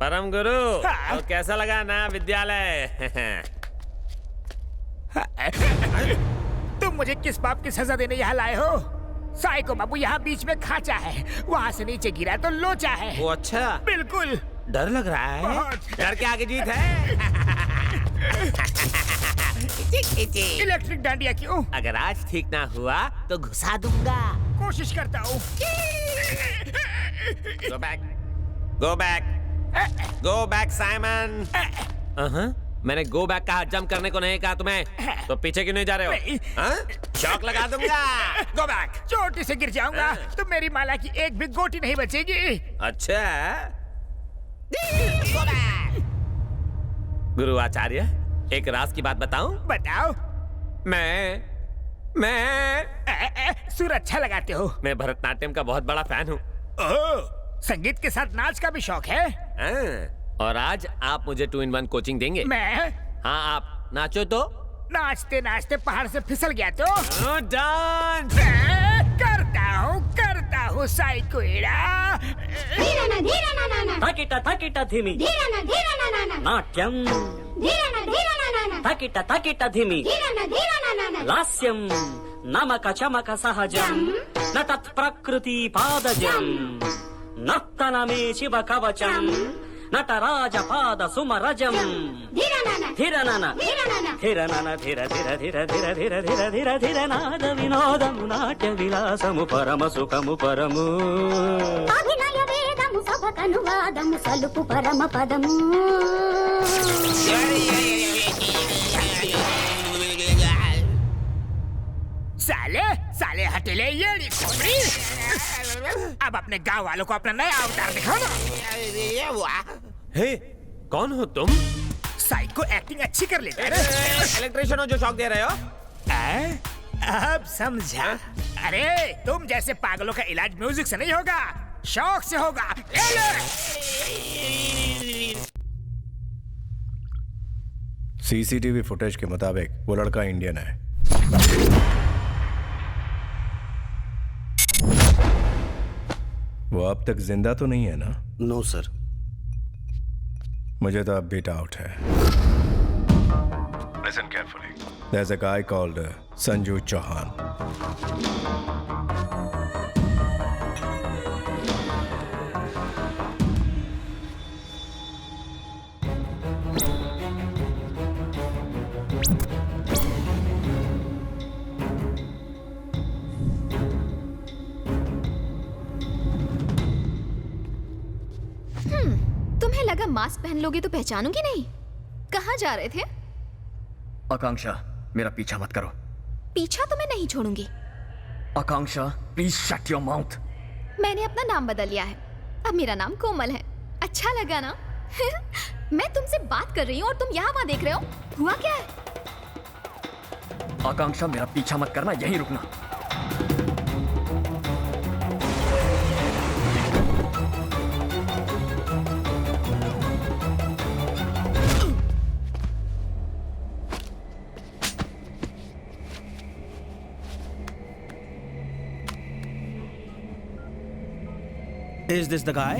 परम गुरु, तो कैसा लगा नया विद्यालय? तुम मुझे किस पाप की सजा देने यहाँ लाए हो? साइको बाबू यहाँ बीच में खाचा है, वहाँ से नीचे गिरा तो लोचा है। वो अच्छा, बिल्कुल। डर लग रहा है? बहुत। डर के आगे जीत है। इलेक्ट्रिक डांडिया क्यों? अगर आज ठीक ना हुआ तो घुसा दूंगा। कोशिश करता हूँ। Go back, go back, go back, Simon. मैंने गो बैक कहा, जंप करने को नहीं कहा तुम्हें। तो पीछे क्यों नहीं जा रहे हो? हाँ? शॉक लगा दूंगा। Go back. चोटी से गिर जाऊंगा तो मेरी माला की एक भी गोटी नहीं बचेगी। अच्छा। Go back. गुरु आचार्य, एक राज की बात बताऊं? बताओ। मैं सुर अच्छा लगाते हो। मैं भरतनाट्यम का बहुत बड़ा फैन हूँ। ओह, संगीत के साथ नाच का भी शौक है? और आज आप मुझे 2-in-1 कोचिंग देंगे? मैं? हाँ, आप नाचो तो। नाचते नाचते पहाड़ से फिसल गया तो? डांस। करता हूँ साइकोइडा। తకిట ధిమి నాట్యం తకిట ధిమి లాస్యం నమక చమక సహజం నతత్ ప్రకృతి పాదజం నర్తనమే శివ కవచం నటరాజ పాద సుమరజం ధిరనన ధిరనన ధిర ధిర ధిర ధిర ధిర ధిర ధిర ధిర నాద వినోదము నాట్య విలాసము పరమ సుఖము పరము అభినయ వేదము సభకనువాదము సలుపు పరమ పదము साले हटेले ये खोपड़ी। अब अपने गांव वालों को अपना नया अवतार दिखाओ ना। हे, कौन हो तुम? साइको एक्टिंग अच्छी कर लेता है। इलेक्ट्रिशियन हो जो शॉक दे रहे हो? अब समझा। अरे तुम जैसे पागलों का इलाज म्यूजिक से नहीं होगा, शौक से होगा। ले ले। सीसीटीवी फुटेज के मुताबिक वो लड़का इंडियन है। वो अब तक जिंदा तो नहीं है ना? No sir. मुझे तो अब भी डाउट है। Listen carefully. There's a guy called Sanju Chauhan. तुम्हें लगा मास्क पहन लोगे तो पहचानूंगी नहीं? कहाँ जा रहे थे? आकांक्षा, मेरा पीछा मत करो। पीछा तो मैं नहीं छोड़ूंगी। आकांक्षा, प्लीज शट योर माउथ। मैंने अपना नाम बदल लिया है, अब मेरा नाम कोमल है। अच्छा लगा ना? मैं तुमसे बात कर रही हूँ और तुम यहाँ वहाँ देख रहे हो। हुआ क्या है? आकांक्षा, मेरा पीछा मत करना, यहीं रुकना। Is this the guy?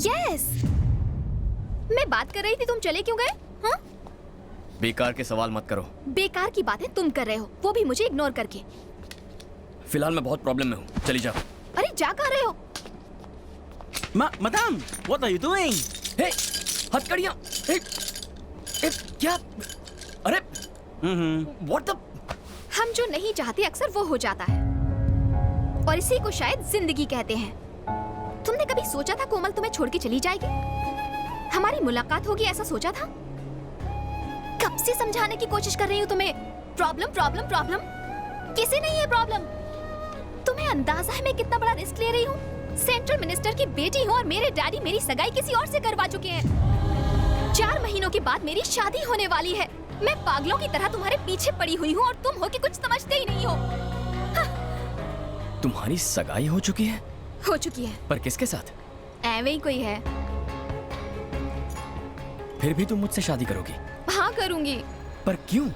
Yes. मैं बात कर रही थी, तुम चले क्यों गए? हाँ? बेकार के सवाल मत करो। बेकार की बातें तुम कर रहे हो, वो भी मुझे इग्नोर करके। फिलहाल मैं बहुत प्रॉब्लम में हूँ, चली जाओ। अरे जा कहाँ रहे हो? Madam, what are you doing? हे, हथकड़ियाँ। हे, क्या? अरे, what the? हम जो नहीं चाहते अक्सर वो हो जाता है, और इसी को शायद जिंदगी कहते हैं। तुमने कभी सोचा था कोमल तुम्हें छोड़ के चली जाएगी? हमारी मुलाकात होगी ऐसा सोचा था? कब से समझाने की कोशिश कर रही हूँ तुम्हें, प्रॉब्लम प्रॉब्लम प्रॉब्लम। किसी नहीं है प्रॉब्लम। तुम्हें अंदाजा है मैं कितना बड़ा रिस्क ले रही हूँ? सेंट्रल मिनिस्टर की बेटी हूँ और मेरे डैडी मेरी सगाई किसी और से करवा चुके हैं। 4 महीनों के बाद मेरी शादी होने वाली है। मैं पागलों की तरह तुम्हारे पीछे पड़ी हुई हूँ और तुम हो कि कुछ समझते ही नहीं हो। तुम्हारी सगाई हो चुकी है? हो चुकी है। पर किसके साथ? ऐवे ही कोई है। फिर भी तुम मुझसे शादी करोगी? हाँ करूंगी। पर क्यों?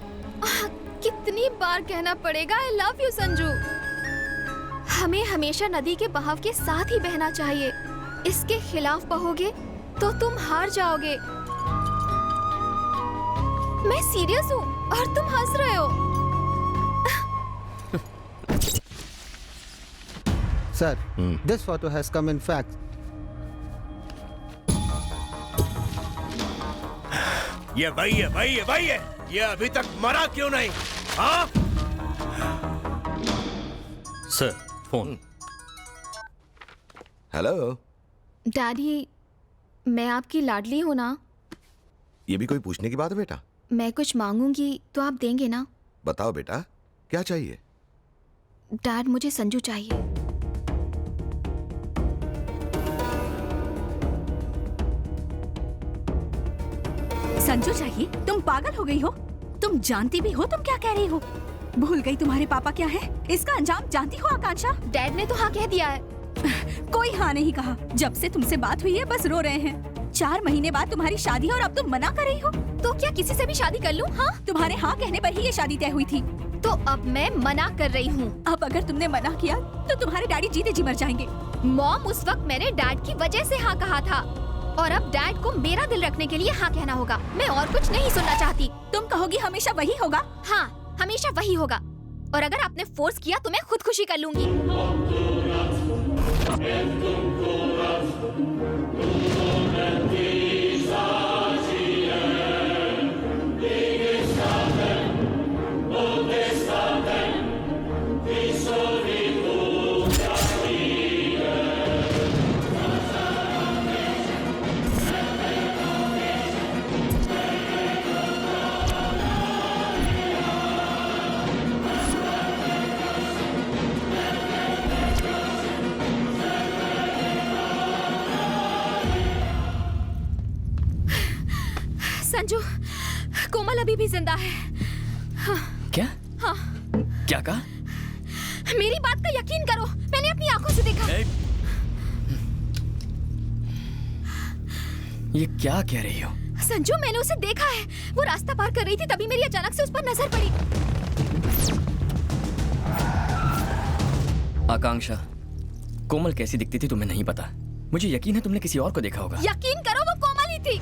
कितनी बार कहना पड़ेगा आई लव यू संजू। हमें हमेशा नदी के बहाव के साथ ही बहना चाहिए। इसके खिलाफ बहोगे तो तुम हार जाओगे। मैं सीरियस हूँ और तुम हंस रहे हो। Sir, this photo has come in fax. ये वही है, वही है, वही है। ये अभी तक मरा क्यों नहीं? हाँ? Sir phone. हेलो। डैडी, मैं आपकी लाडली हूँ ना? ये भी कोई पूछने की बात है बेटा? मैं कुछ मांगूंगी तो आप देंगे ना? बताओ बेटा, क्या चाहिए? डैड, मुझे संजू चाहिए। संजू चाहिए? तुम पागल हो गई हो? तुम जानती भी हो तुम क्या कह रही हो? भूल गई तुम्हारे पापा क्या है? इसका अंजाम जानती हो आकांक्षा? डैड ने तो हाँ कह दिया है। कोई हाँ नहीं कहा। जब से तुमसे बात हुई है बस रो रहे हैं। 4 महीने बाद तुम्हारी शादी है और अब तुम मना कर रही हो। तो क्या किसी से भी शादी कर लूं? हाँ, तुम्हारे हाँ कहने पर ही ये शादी तय हुई थी। तो अब मैं मना कर रही हूँ। अब अगर तुमने मना किया तो तुम्हारे डैडी जीते जी मर जाएंगे। मॉम, उस वक्त मैंने डैड की वजह से हाँ कहा था और अब डैड को मेरा दिल रखने के लिए हाँ कहना होगा। मैं और कुछ नहीं सुनना चाहती। तुम कहोगी हमेशा वही होगा? हाँ, हमेशा वही होगा। और अगर आपने फोर्स किया तो मैं खुदकुशी कर लूंगी। संजू, कोमल अभी भी जिंदा है। हाँ। क्या? हाँ। क्या कहा? मेरी बात का यकीन करो, मैंने अपनी आंखों से देखा। ये क्या कह रही हो? संजू, मैंने उसे देखा है। वो रास्ता पार कर रही थी, तभी मेरी अचानक से उस पर नजर पड़ी। आकांक्षा, कोमल कैसी दिखती थी तुम्हें नहीं पता। मुझे यकीन है तुमने किसी और को देखा होगा। यकीन करो, वो कोमल ही थी।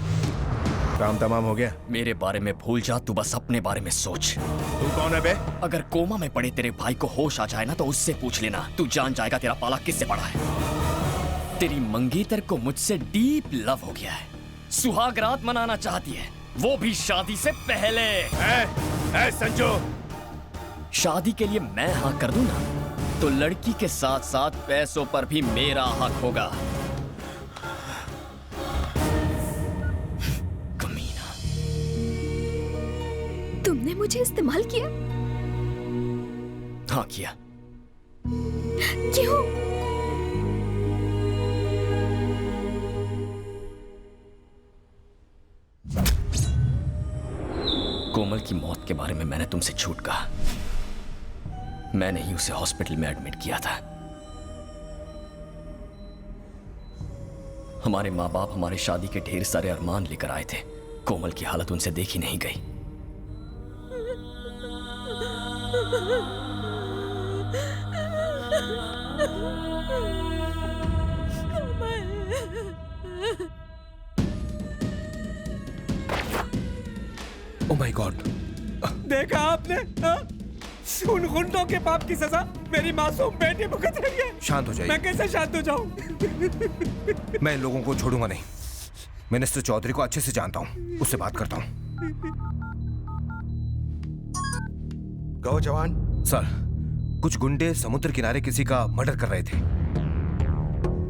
काम तमाम हो गया? मेरे बारे में भूल जा, तू बस अपने बारे में सोच। तू कौन है बे? अगर कोमा में पड़े तेरे भाई को होश आ जाए ना तो उससे पूछ लेना। तू जान जाएगा तेरा पाला किससे पड़ा है। तेरी मंगेतर को मुझसे डीप लव हो गया है। सुहाग रात मनाना चाहती है, वो भी शादी से पहले। ए संजू, शादी के लिए मैं हाँ कर दूं ना तो लड़की के साथ साथ पैसों पर भी मेरा हक होगा। कमीना, तुमने मुझे इस्तेमाल किया? हाँ किया। क्यों? कोमल की मौत के बारे में मैंने तुमसे झूठ कहा। मैंने ही उसे हॉस्पिटल में एडमिट किया था। हमारे माँ बाप हमारे शादी के ढेर सारे अरमान लेकर आए थे। कोमल की हालत उनसे देखी नहीं गई। Oh my God. देखा आपने? हाँ? उन गुंडों के पाप की सजा मेरी मासूम बेटी भुगत रही है। शांत हो जाइए। मैं कैसे शांत हो जाऊं? मैं इन लोगों को छोड़ूंगा नहीं। मिनिस्टर चौधरी को अच्छे से जानता हूँ, उससे बात करता हूँ। कहो जवान। सर, कुछ गुंडे समुद्र किनारे किसी का मर्डर कर रहे थे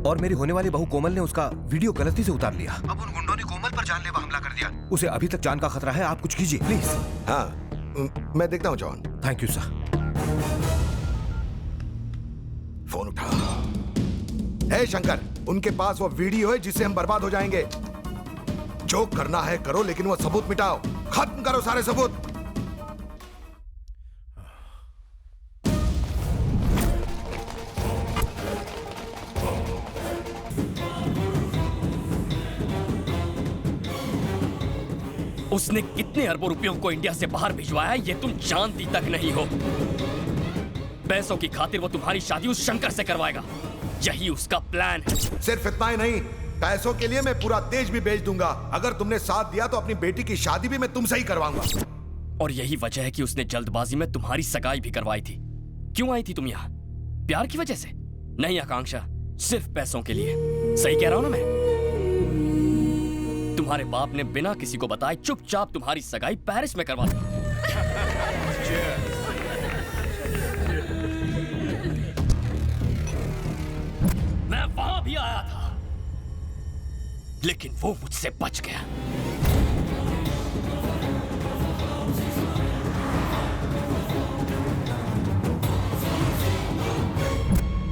और मेरी होने वाली बहू कोमल ने उसका वीडियो गलती से उतार लिया। अब उन गुंडों ने कोमल पर जानलेवा हमला कर दिया। उसे अभी तक जान का खतरा है। आप कुछ कीजिए प्लीज। हाँ, मैं देखता हूँ जवान। Thank you sir. फोन उठा। हे शंकर, उनके पास वो वीडियो है जिससे हम बर्बाद हो जाएंगे। जो करना है करो, लेकिन वो सबूत मिटाओ। खत्म करो सारे सबूत। उसने कितने अरबों रुपयों को इंडिया से बाहर भिजवाया ये तुम जानती तक नहीं हो। पैसों की खातिर वो तुम्हारी शादी उस शंकर से करवाएगा। यही उसका प्लान है। सिर्फ इतना ही नहीं, पैसों के लिए मैं पूरा देश भी बेच दूंगा। अगर तुमने साथ दिया तो अपनी बेटी की शादी भी मैं तुमसे ही करवाऊंगा। और यही वजह है कि उसने जल्दबाजी में तुम्हारी सगाई भी करवाई थी। क्यों आई थी तुम यहाँ? प्यार की वजह से? नहीं आकांक्षा, सिर्फ पैसों के लिए। सही कह रहा हूं ना मैं? तुम्हारे बाप ने बिना किसी को बताए चुपचाप तुम्हारी सगाई पेरिस में करवा दी। मैं वहां भी आया था, लेकिन वो मुझसे बच गया।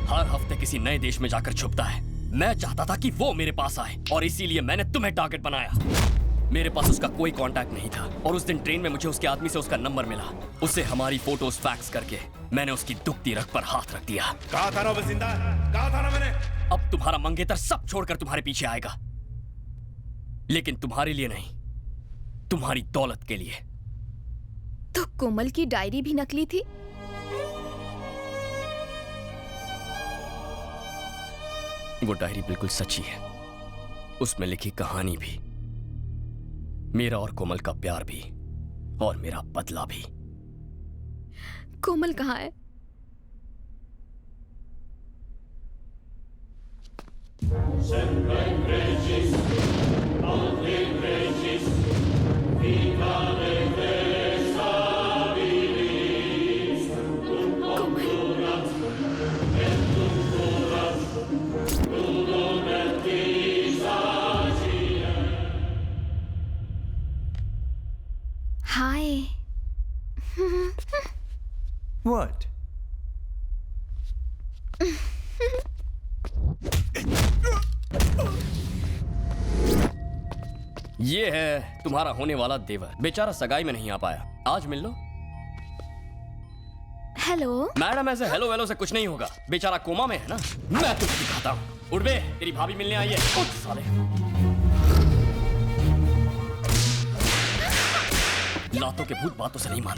हर हफ्ते किसी नए देश में जाकर छुपता है। मैं चाहता था कि वो मेरे पास आए और इसीलिए मैंने तुम्हें टारगेट बनाया। मेरे पास उसका कोई कांटेक्ट नहीं था और उस दिन ट्रेन में मुझे उसके आदमी से उसका नंबर मिला। उसे हमारी फोटोज फैक्स करके मैंने उसकी दुखती रग पर हाथ रख दिया। कहा था ना वो जिंदा है? कहा था ना मैंने? अब तुम्हारा मंगेतर सब छोड़कर तुम्हारे पीछे आएगा, लेकिन तुम्हारे लिए नहीं, तुम्हारी दौलत के लिए। तो कोमल की डायरी भी नकली थी? वो डायरी बिल्कुल सच्ची है। उसमें लिखी कहानी भी, मेरा और कोमल का प्यार भी, और मेरा बदला भी। कोमल कहाँ है? हाय। What? ये है तुम्हारा होने वाला देवर। बेचारा सगाई में नहीं आ पाया। आज मिल लो। हेलो मैडम, ऐसे हेलो वेलो से कुछ नहीं होगा। बेचारा कोमा में है ना। मैं तुझे दिखाता हूँ। उठ बे, तेरी भाभी मिलने आई है। उठ साले। लातों के भूत बातों से नहीं मानते।